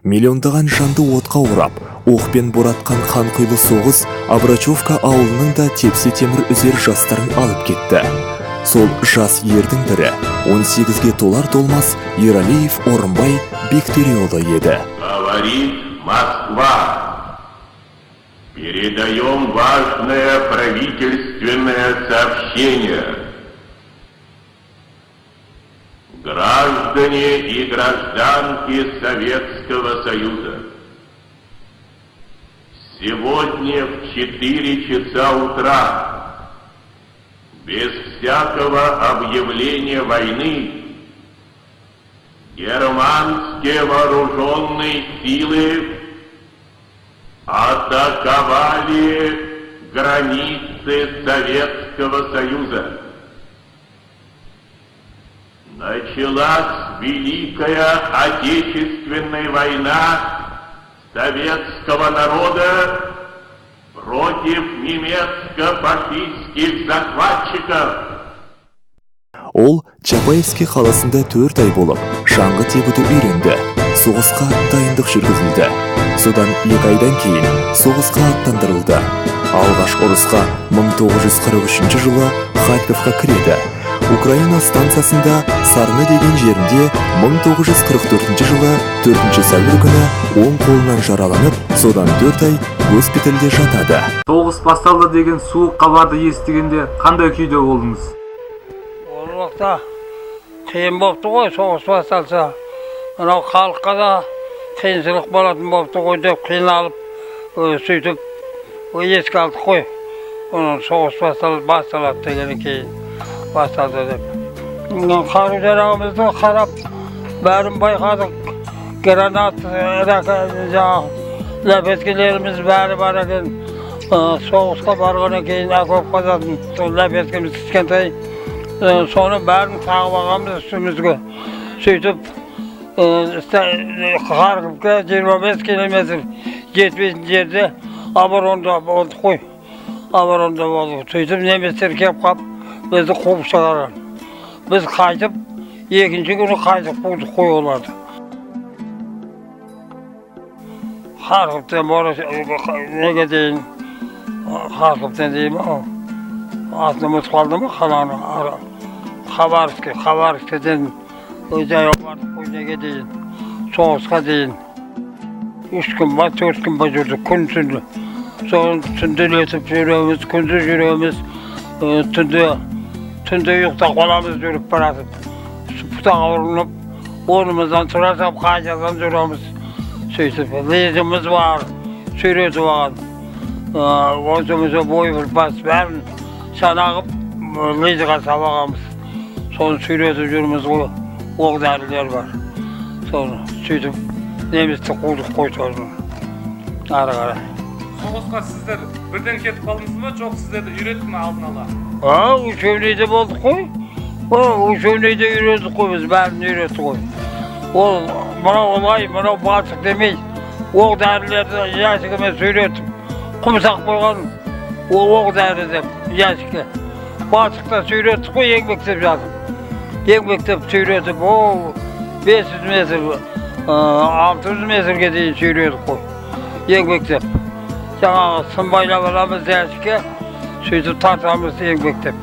Миллиондаған жанды отқа орап, оқпен боратқан қанқұйлы соғыс Абрачевка ауылының да тепсе темір үзер жастарын алып кетті. Сол жас ердің бірі 18-ге толар-толмас Ералиев Орынбай Бектөреұлы еді. Говорит Москва. Передаем важное правительственное сообщение. Граждане и гражданки Советского Союза, сегодня в 4 часа утра, без всякого объявления войны, германские вооруженные силы атаковали границы Советского Союза. Началась Великая Отечественная война советского народа против немецко-фашистских захватчиков. Ол Чапаевский қаласында 4 ай болып, шаңғы тебуді үйренді. Соғысқа дайындық жүргізілді. Содан 2 айдан кейін соғысқа аттандырылды. Алғаш ұрысқа 1943 жылы Харьковқа кіреді. Украина станциясында Сарны деген жерінде 1944 жылы 4 сәуір күні оң қолынан жараланып, содан 4 ай госпитальде жатады. Соғыс басталды деген суық хабарды естігенде қандай күйде болдыңыз? Ол уақытта қиын болыпты ғой, соғыс басталса. Мынау халыққа да қиыншылық болатын болыпты ғой деп қиналып, сөйтіп еске алдық қой. Соғыс басталады дегеннен кейін басталды деп. Қару-жарағымызды қарап, бәрін байқадық. Гранат, ләпескелеріміз бәрі бар екен. Соғысқа барғаннан кейін әкеп қазатын ләпескеміз кішкентай. Соны бәрін тағып алғанбыз үстімізге. Сөйтіп, Харьковқа 25 километр жетпейтін жерде оборонда болдық қой. Оборонда болдық. Сөйтіп неместер кеп қап, бізді қуып шығарған. Біз қайтып, екінші күні қайтып қуып қой оларды. Харьковтан неге дейін, Харьковтан дейін, атын ұмытып қалды ма қаланы? Хабаровскіден жаяу бардық қой неге дейін, соғысқа дейін. 3 күн ба, 4 күн ба жүрдік, күн түнді. Соны түнделетіп жүреміз, күнді жүреміз, түнде ұйықтап қаламыз жүріп баратып. Сұпытаға ұрынып, орнымыздан тұрасап, қайтадан жүреміз. Сөйтіп, лезіміз бар, сөйретіп алған. Өзімізі бой бір бас бәрін санағып, лезіға сабағамыз. Соны сөйретіп жүрміз ғой, оқ дәрілер бар. Соны сөйтіп, немісті қудық қойды ары қарай. Соғысқа сіздер бірден кетіп қалдыңыз ба, жоқ сіздерді үйретті ме алдын ала? Үшеунейде болдық қой. Үшеунейде үйреттік қой, біз бәрін үйретті қой. Ол мынау олай, мынау батық демей, оқ дәрілерді яшігіме сөйретіп, құмсақ қойған оқ дәрі деп яшікке. Батықта сөйреттік қой, еңбектеп жатып. Еңбектеп сөйретіп, 500 метр, 600 метрге дейін сөйретіп қой. Еңбектеп. Жаңағы сынбайлап аламыз яшікке, сөйтіп тартамыз еңбектеп.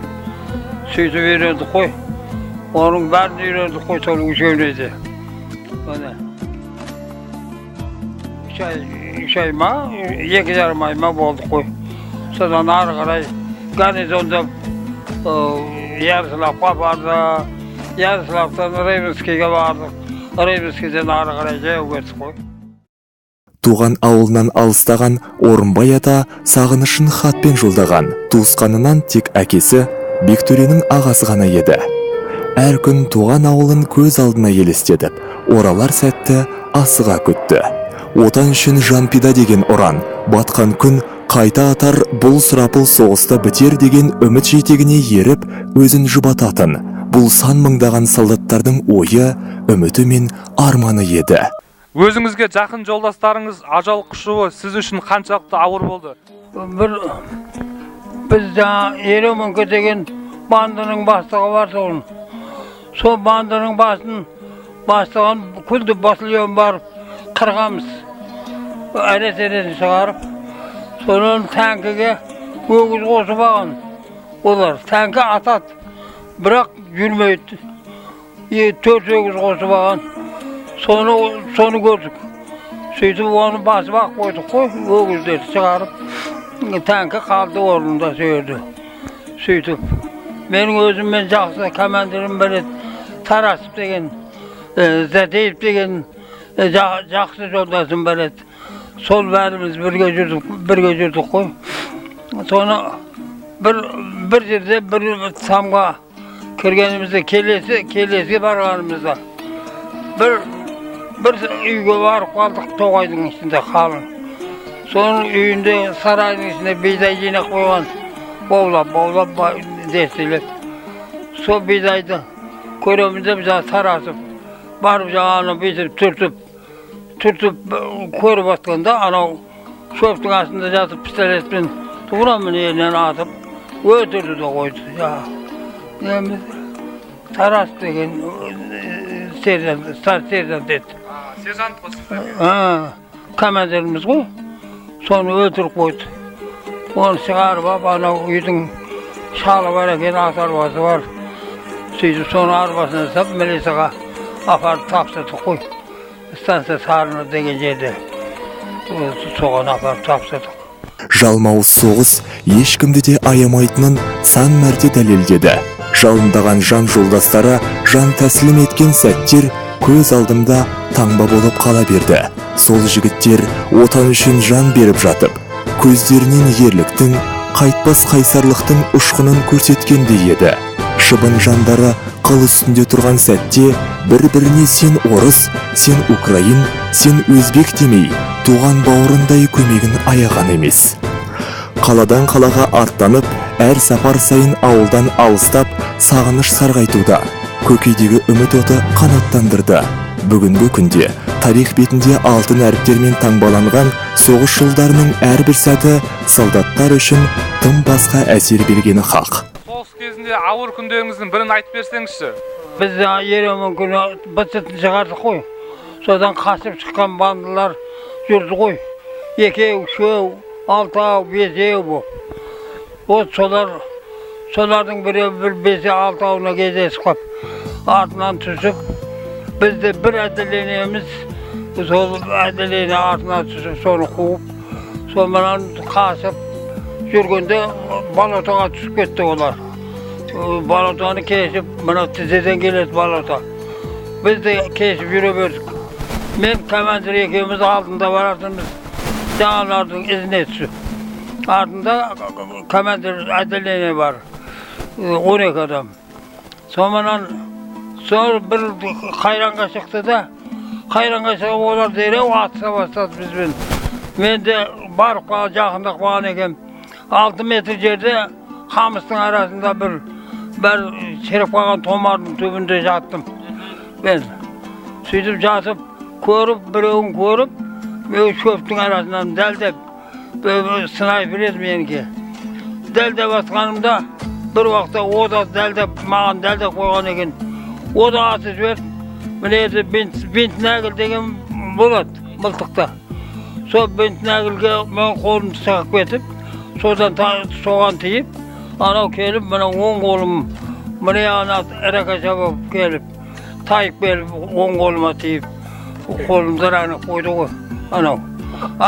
Сөйтіп үйрендік қой. Оның бәрін үйрендік қой, сол үшеунейде. 3 ай ма, 2,5 ай ма болдық қой. Содан ары қарай гарнизонда Ярославқа барды, Ярославтан Реймскийге бардық. Реймскийден ары қарай жаяу кеттік қой. Туған ауылынан алыстаған Орынбай ата сағынышын хатпен жолдаған. Туысқанынан тек әкесі Бектөренің ағасы ғана еді. Әр күн туған ауылын көз алдына елестетіп, оралар сәтті асыға күтті. Отан үшін жан пида деген ұран, батқан күн қайта атар бұл сұрапыл соғыста бітер деген үміт жетегіне еріп, өзін жұбататын. Бұл сан мыңдаған солдаттардың ойы, үміті мен арманы еді. Өзіңізге жақын жолдастарыңыз ажал құшуы сіз үшін қаншалықты ауыр болды? Біз жаңа Еременко деген банданың бастығы бар соғын. Сол банданың бастығын күлді батальон бар, қырғамыз. Әрет-әретін шығарып, соның тәңкіге өгіз қосып алған. Олар тәңкі атады, бірақ жүрмейді. 4 өгіз қосып алған. Соны көрдік. Сөйтіп оны басып ақ қойдық қой, өгіздерді шығарып. Тәңкі қалды орнында сөйді. Сөйтіп. Менің өзіммен жақсы командирім білет, Тарасып деген, Зәтеев деген жақсы жолдасым білет. Сол бәріміз бірге жүрдік қой. Соны бір жерде бір самға кіргенімізде, келесі барғанымызда бір үйге барып қалдық, тоғайдың ішінде қалың. Соның үйінде сарайдың ішінде бидай жинақ қойған, баулап дестелеп. Сол бидайды көреміз де біз Тарасып, барып жағаны бүйтіп түртіп көріп атқанда, анау шөптің астында жатып пистолетпен турамын елінен атып, өтірді де қойды. Тарасып деген сержант еді. Сержант қосып. Командиріміз ғой, соны өлтіріп қойды. Оны шығарып ап, анау үйдің шалы бар екен, ат арбасы бар. Сөйтіп соны арбасына сап, милицияға апарып тапсырдық қой. Станция Сарыны деген жерде. Соған апарып тапсырдық. Жалмауыз соғыс ешкімді де аямайтынын сан мәрте дәлелдеді. Жалындаған жан жолдастары жан тәсілім еткен сәттер көз алдымда таңба болып қала берді. Сол жігіттер отан үшін жан беріп жатып, көздерінен ерліктің, қайтпас қайсарлықтың ұшқынын көрсеткендей еді. Шыбын жандары қыл үстінде тұрған сәтте бір-біріне сен орыс, сен украин, сен өзбек демей, туған бауырындай көмегін аяған емес. Қаладан қалаға аттанып, әр сапар сайын ауылдан алыстап, сағыныш сарғайтуда. Көкейдегі үміт оты қанаттандырды. Бүгінгі күнде тарих бетінде алтын әріптермен таңбаланған соғыс жылдарының әрбір сәті солдаттар үшін тым басқа әсер бергені хақ. Соғыс кезінде ауыр күндеріңіздің бірін айтып берсеңізші. Біз ереуін күні бітетін шығардық қой. Содан қашып шыққан бандылар жүрді ғой. 2, 3, 6, 5 болып. Солардың бірі 5-6-ауына кездесіп қап. Артынан түсіп, бізде бір әділенеміз, сол әділені артынан түсіп, соны қуып, сонымен қашып жүргенде балотаға түсіп кетті олар. Балотаны кешіп, мына тізеден келеді балота. Біз де кешіп жүре бердік. Мен командир екеуміз алдында баратынбыз, жаңалардың ізіне түсіп. Артында командир әділене бар, 12 адам. Сонымен сол бір қайранға шықты да, қайранға шығып олар дереу атыса бастады бізбен. Мен де барып жақындап қалған екен. 6 метр жерде қамыстың арасында бір шіріп қалған томардың түбінде жаттым. Мен сөйтіп жатып, біреуін көріп, мен шөптің арасынан дәлдеп, снайпер еді менікі. Дәлдеп атқанымда, бір уақытта ода маған дәлдеп қойған екен. Ода атып жіберді. Міне бентнагіл деген болады, мылтықта. Сол бентнагілге мен қолымды сағып кетіп, соған тиіп, анау келіп, мына оң қолым, міне ана әрекаша болып келіп, тайып келіп, оң қолыма тиіп, қолымды раны қойды ғой, анау.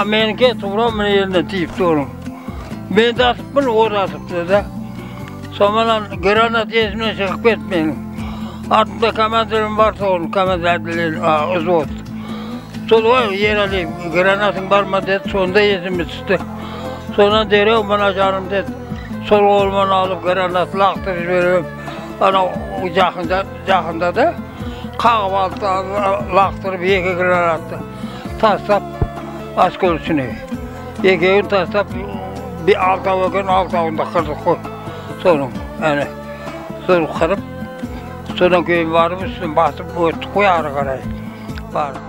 Меніке тура міне еліне тиіп тұрым. Мен де атыппын, ол атыпты да. Сонымен гранат есімнен шығып кетті менің. Артында командирім бар соғын, командир әділен, ұзвод. Сол ғой, Ерали, гранатың бар ма деді, сонда есімі түсті. Сонан дереу мына жарым деді, сол қолыман алып гранат лақтырып жіберем. Анау жақында да, қағып алды, лақтырып 2 гранатты тастап, аскөл ішіне. 2-ін тастап, 6 екен, 6-ында қырдық қой. Соның, әне, сол қырып, содан кейін барып үстін басып өтті қой ары қарай. Барып.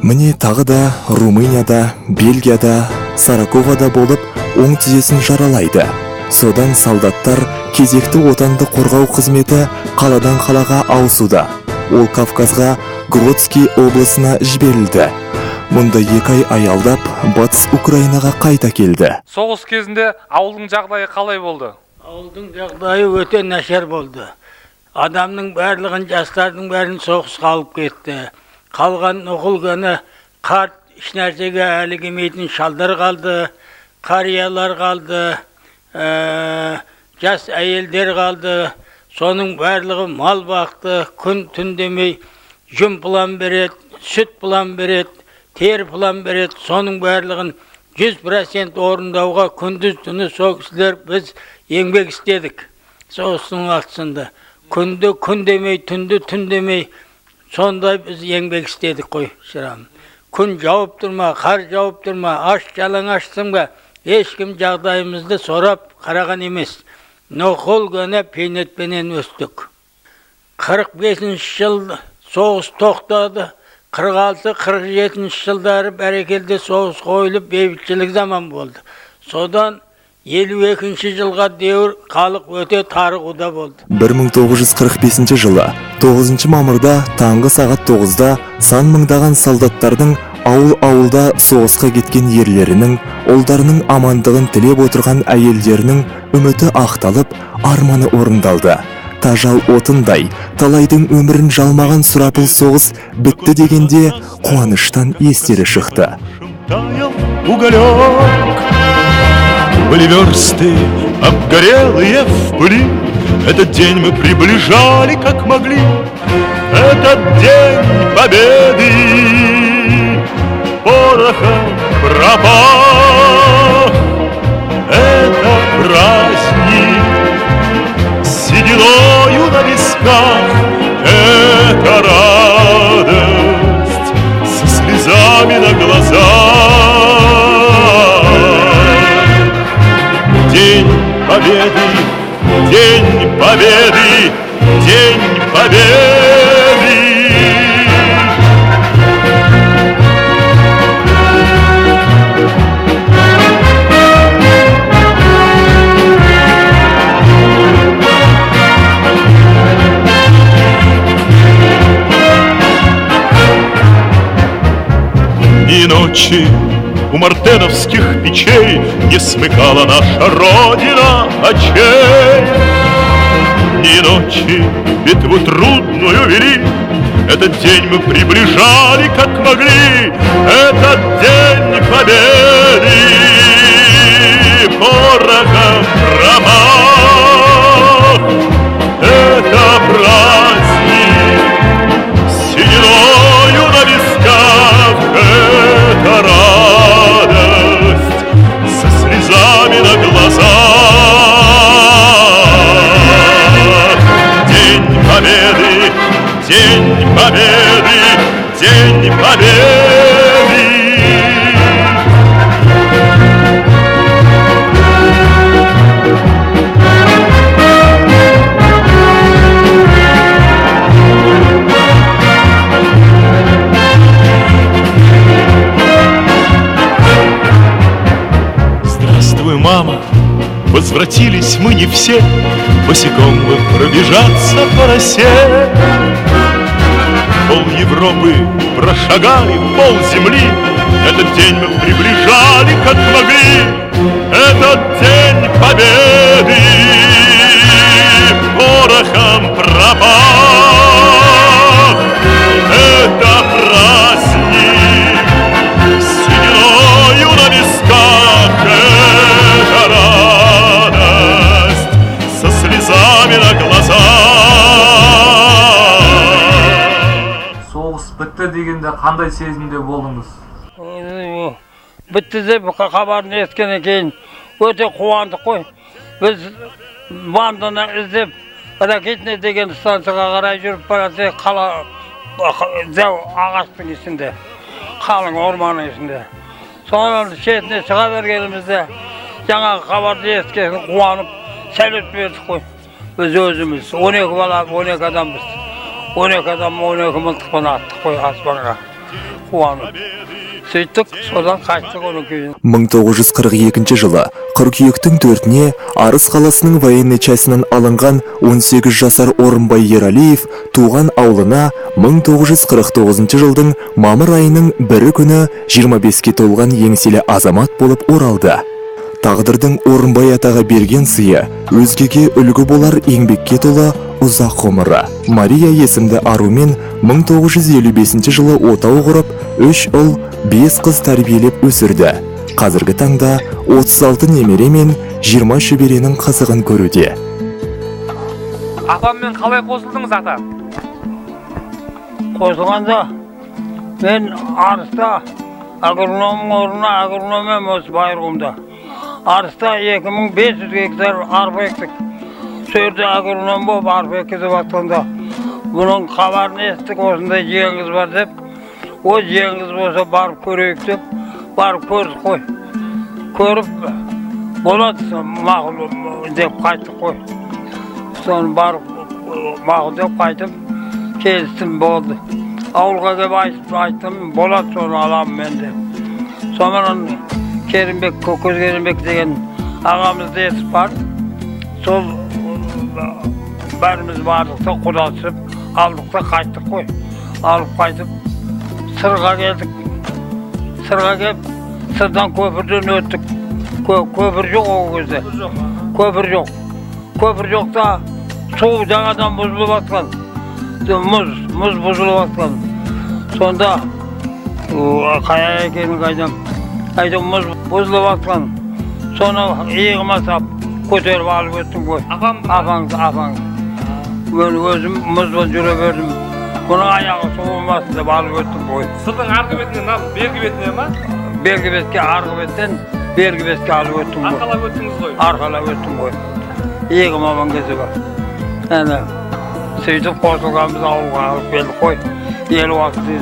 Міне тағы да Румынияда, Бельгияда, Сараковада болып оң тізесін жаралайды. Содан солдаттар кезекті отанды қорғау қызметі қаладан қалаға ауысуда. Ол Кавказға Гродский облысына жіберілді. Мұнда 2 ай аялдап, батыс Украинаға қайта келді. Соғыс кезінде ауылдың жағдайы қалай болды? Ауылдың жағдайы өте нашар болды. Адамның барлығын, жастардың бәрін соғысқа алып кетті. Қалған оқылғаны қарт ешнәрсеге әлі келмейтін шалдар қалды, қариялар қалды, жас әйелдер қалды. Соның барлығы мал бақты, күн түн демей жүн пұлан береді, сүт пұлан береді, тер пұлан береді. Соның барлығын 100% орындауға күндіз түні сол кісілер біз еңбек істедік. Соғыстың уақытында күнді күн демей, түнді түн демей, сондай біз еңбек істедік қой, шырағым. Күн жауып тұрма, қар жауып тұрма, аш жалаңаш тұрма, ешкім жағдайымызды сорап қараған емес. Noqol gene peynetpenen östük. 45. yıl soğuz toxtadı. 46-47 yılları berekelde soğuz koyulup beybitçilik zaman oldu. Sodan 52 yılga devir kalık öte tarıqıda oldu. 1945 жылы 9 мамырда таңғы сағат 9-да сан мыңдаған солдаттардың ауыл-ауылда соғысқа кеткен ерлерінің, ұлдарының амандығын тілеп отырған әйелдерінің үміті ақталып, арманы орындалды. Тажал отындай, талайдың өмірін жалмаған сұрапыл соғыс бітті дегенде қуаныштан естері шықты. Были версты, обгорелые в пыли. Этот день мы приближали, как могли. Этот день победы порохом пропах. Это праздник сединою на висках. Это радость со слезами на глазах. День победы, день победы, день победы. И ночи у мартеновских печей не смыкала наша Родина очей. Ни ночи битву трудную вели, этот день мы приближали, как могли. Этот день победы порохом промах. Это праздник сединою на висках. Это радость со слезами на глазах. День победы, день победы, день победы. Здравствуй, мама, возвратились мы не все, босиком бы пробежаться по росе. Пол Европы прошагали, пол земли, этот день мы приближали, как могли. Этот день победы порохом пропах. Это праздник сединою на висках. Это радость со слезами на глазах. Соғыс бітті дегенде қандай сезімде болдыңыз? Бітті деп хабарын естігеннен кейін өте қуандық қой. Біз банданы іздеп ракетный деген станцияға қарай жүріп баратсақ, қала зәу ағаштың ішінде, қалың орманның ішінде. Соның шетіне шыға бергенімізде жаңағы хабарды естіген қуанып сәлем бердік қой. Біз өзіміз 12 бала, 12 адамбыз. 12 адам 12 мылтықпен аттық қой аспанға. Қуанып. Сөйттік, содан қайттық оның кейін. 1942 жылы Қыркүйектің 4-іне Арыс қаласының военный частынан алынған 18 жасар Орынбай Ералиев туған ауылына 1949 жылдың мамыр айының 1 күні 25-ке толған еңселі азамат болып оралды. Тағдырдың Орынбай атаға берген сыйы өзгеге үлгі болар еңбекке толы ұзақ ғұмыры. Мария есімді арумен 1955 жылы отау құрып, 3 ұл, 5 қыз тәрбиелеп өсірді. Қазіргі таңда 36 немере мен 20 шөберенің қызығын көруде. Апаммен қалай қосылдыңыз, ата? Қосылғанда мен Арыста агрономның орнына агрономем осы Байырғымда. Арыста 2500 гектар арпа ектік. Сөрді агроном болып арпа екізіп атқанда, бұның хабарын естік, осындай жеңіз бар деп, о жеңіз болса барып көрейік деп, барып көрдік қой. Көріп, болады мақұл деп қайттық қой. Соны барып мақұл деп қайтып, келістім болды. Ауылға кеп айттым, болады соны аламын мен деп. Сонымен Керімбек, Көкөз Керімбек деген ағамызды естіп бар. Сол бәріміз бардықта құдасып, алдықта қайттық қой. Алып қайтып, сырға келдік. Сырға келіп, сырдан көпірден өттік. Көпір жоқ ол кезде. Көпір жоқ. Көпір жоқта су жаңадан бұзылып атқан. Мұз бұзылып атқан. Сонда қая екенін қайдам. Қайдам мұз бұзылып атқан. Соны иығыма сап, көтеріп алып өттім ғой. Апаңыз. Мен өзім мұзбен жүре бердім. Бұның аяғы су болмасын деп алып өттім ғой. Сырдың арғы бетінен, бергі бетіне ма? Бергі бетке, арғы беттен, бергі бетке алып өттім ғой. Арқалап өттіңіз ғой? Арқалап өттім ғой. Иығым аман кезі бар. Әне, сөйтіп қосылғанбыз ауылға алып келдік қой. Ел уақытты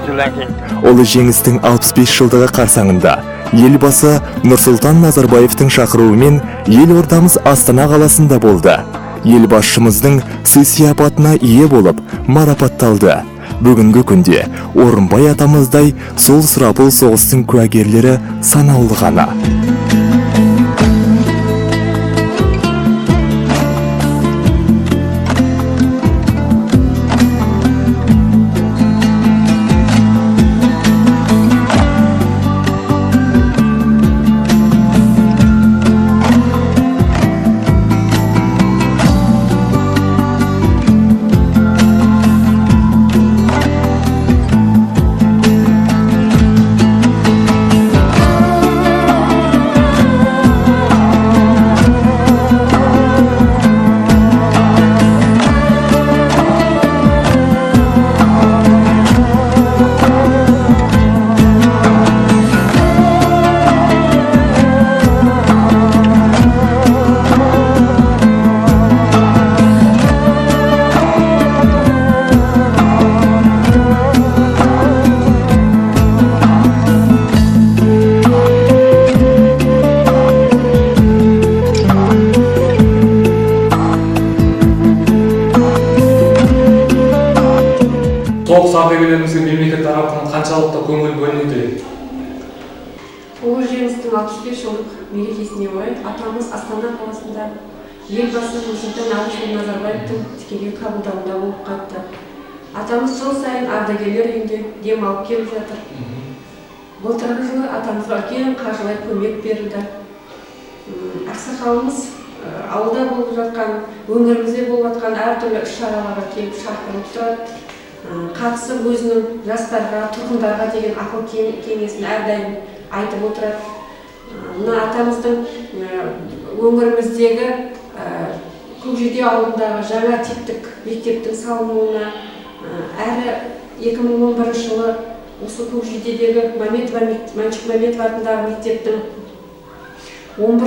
жылы әкелді. Олы жеңістің 65 жылдығы қарсаңында елбасы Нұрсұлтан Назарбаевтың шақыруымен елордамыз Астана қаласында болды. Елбасшымыздың сый-сияпатына ие болып марапатталды. Бүгінгі күнде Орынбай атамыздай сол сұрапыл соғыстың куәгерлері санаулы ғана. Соғыс ардагерлерімізге мемлекет тарапынан қаншалықты көңіл бөлінуде? Ұлы жеңістің 65 жылдық мерекесіне орай атамыз Астана қаласында елбасы Нұрсұлтан Назарбаевтың тікелей қабылдауында болып қайтты. Атамыз жыл сайын ардагерлер үйінде дем алып келіп жатыр. Былтырғы жылы атамызға үлкен қаржылай көмек берілді. Ақсақалымыз ауылда болып жатқан, өңірімізде болып жатқан әртүрлі іс-шараларға келіп шақырып тұрады. Қатысып өзінің жастарға, тұрғындарға деген ақыл кеңесін әрдайым айтып отырады. Мына атамыздың өңіріміздегі Көкжиде ауылындағы жаңа типтік мектептің салынуына, әрі 2011 жылы осы Көкжидедегі Маншық Мәметов атындағы мектептің 11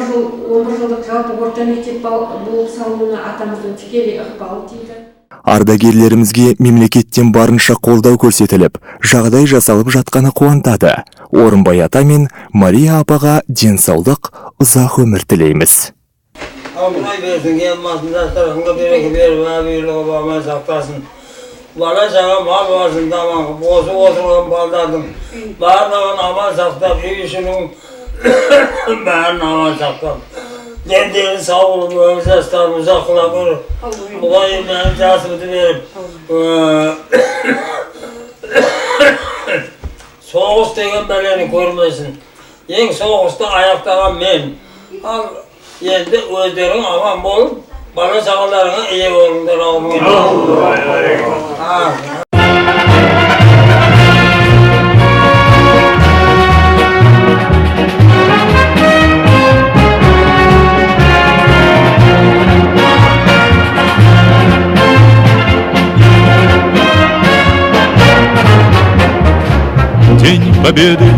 жылдық жалпы орта мектеп болып салынуына атамыздың тікелей ықпалы тиді. Ардагерлерімізге мемлекеттен барынша қолдау көрсетіліп, жағдай жасалып жатқаны қуантады. Орынбай ата мен Мария апаға денсаулық, ұзақ өмір тілейміз. Алғай берсін, елмасында тұрғынға береке беріп, әбейлігі бармай сақтасын. Бала жаңа мал басында осы отырған балдардың барлығын аман сақтап, үй ішінің Bәрін аман сақтап. Демдерін сауылып, өмір жастарын ұзаққыла көріп, Құдайым мәнім жасымды беріп, соғыс деген бәлені көрмесін. Ең соғысты аяқтаған мен. Ал енді өздерің аман болып, бала шағаларыңа ие болыңдар ауымен. День Победы,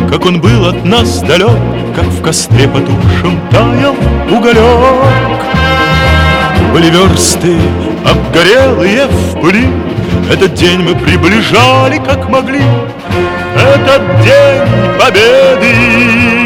как он был от нас далек, как в костре потухшем таял уголек. Были версты, обгорелые в пыли, этот день мы приближали, как могли. Этот день Победы